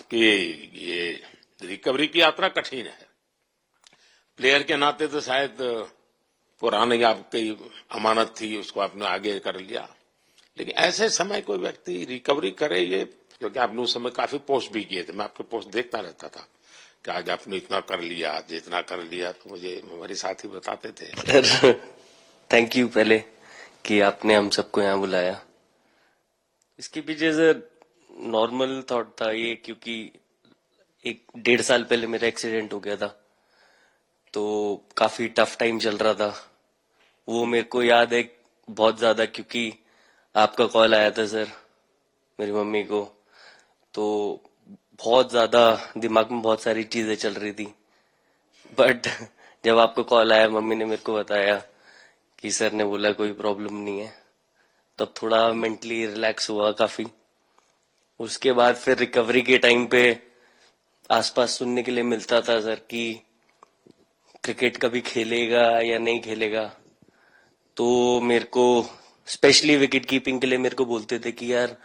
आपकी ये रिकवरी की यात्रा कठिन है। प्लेयर के नाते तो शायद पुरानी आपकी अमानत थी, उसको आपने आगे कर लिया, लेकिन ऐसे समय कोई व्यक्ति रिकवरी करे, ये क्योंकि आपने उस समय काफी पोस्ट भी किए थे, मैं आपके पोस्ट देखता रहता था कि आज आपने इतना कर लिया, आज इतना कर लिया, तो मुझे हमारे साथी बताते थे। सर थैंक यू पहले कि आपने हम सबको यहाँ बुलाया। इसके पीछे सर नॉर्मल थॉट था ये, क्योंकि 1-1.5 साल पहले मेरा एक्सीडेंट हो गया था, तो काफी टफ टाइम चल रहा था। वो मेरे को याद है बहुत ज्यादा, क्योंकि आपका कॉल आया था सर मेरी मम्मी को, तो बहुत ज्यादा दिमाग में बहुत सारी चीजें चल रही थी। बट जब आपका कॉल आया, मम्मी ने मेरे को बताया कि सर ने बोला कोई प्रॉब्लम नहीं है, तब थोड़ा मेंटली रिलैक्स हुआ काफी। उसके बाद फिर रिकवरी के टाइम पे आसपास सुनने के लिए मिलता था सर कि क्रिकेट कभी खेलेगा या नहीं खेलेगा, तो मेरे को स्पेशली विकेट कीपिंग के लिए मेरे को बोलते थे कि यार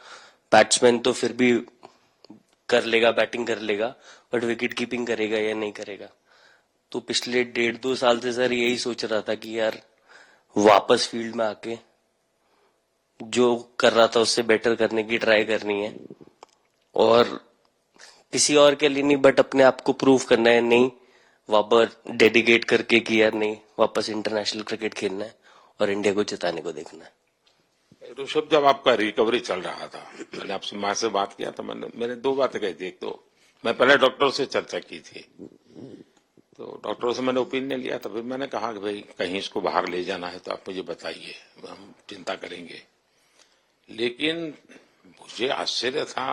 बैट्समैन तो फिर भी कर लेगा, बैटिंग कर लेगा, बट विकेट कीपिंग करेगा या नहीं करेगा। तो पिछले 1.5-2 साल से सर यही सोच रहा था कि यार वापस फील्ड में आके जो कर रहा था उससे बेटर करने की ट्राई करनी है, और किसी और के लिए नहीं बट अपने आप को प्रूव करना है, नहीं वापस डेडिकेट करके कि यार नहीं वापस इंटरनेशनल क्रिकेट खेलना है और इंडिया को जिताने को देखना है। ऋषभ, जब आपका रिकवरी चल रहा था, मैंने आपसे माँ से बात किया था, मैंने दो बातें कही थी। एक तो मैं पहले डॉक्टर से चर्चा की थी, तो डॉक्टरों से मैंने ओपिनियन लिया था, फिर मैंने कहा कि भाई कहीं इसको बाहर ले जाना है तो आप मुझे बताइए, हम चिंता करेंगे। लेकिन मुझे आश्चर्य था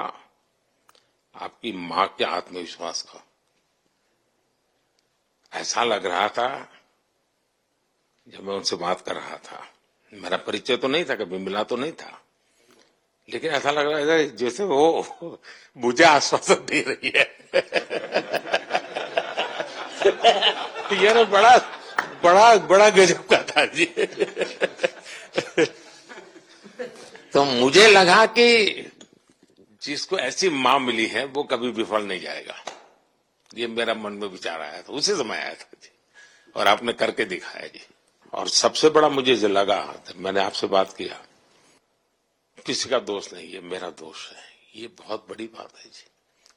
आपकी माँ के आत्मविश्वास का। ऐसा लग रहा था जब मैं उनसे बात कर रहा था, मेरा परिचय तो नहीं था, कभी मिला तो नहीं था, लेकिन ऐसा लग रहा है जैसे वो मुझे आश्वासन दे रही है। ये ना बड़ा बड़ा बड़ा गजब का था जी। तो मुझे लगा कि जिसको ऐसी मां मिली है वो कभी विफल नहीं जाएगा, ये मेरा मन में विचार आया था, उसी समय आया था जी, और आपने करके दिखाया जी। और सबसे बड़ा मुझे जो लगा, मैंने आपसे बात किया, किसी का दोष नहीं, ये मेरा दोष है, ये बहुत बड़ी बात है जी।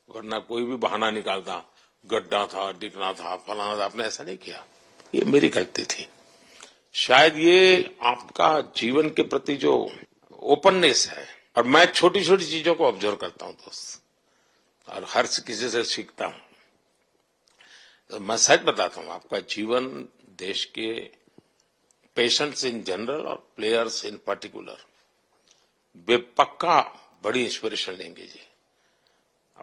वरना कोई भी बहाना निकालता, गड्ढा था, डिगना था, फलाना था, आपने ऐसा नहीं किया, ये मेरी गलती थी। शायद ये आपका जीवन के प्रति जो ओपननेस है, और मैं छोटी छोटी चीजों को ऑब्जर्व करता हूं दोस्त, और हर किसी से सीखता हूं। तो मैं सच बताता हूं, आपका जीवन देश के पेशेंट्स इन जनरल और प्लेयर्स इन पर्टिकुलर वे पक्का बड़ी इंस्पिरेशन लेंगे जी।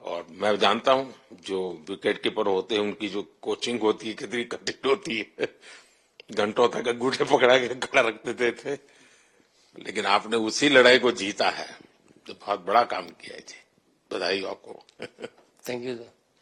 और मैं जानता हूं जो विकेट कीपर होते हैं उनकी जो कोचिंग होती है कितनी कठिन होती है, घंटों तक अंगूठे पकड़ा के खड़ा रख देते थे, लेकिन आपने उसी लड़ाई को जीता है, तो बहुत बड़ा काम किया है जी, बधाई आपको। Thank you sir.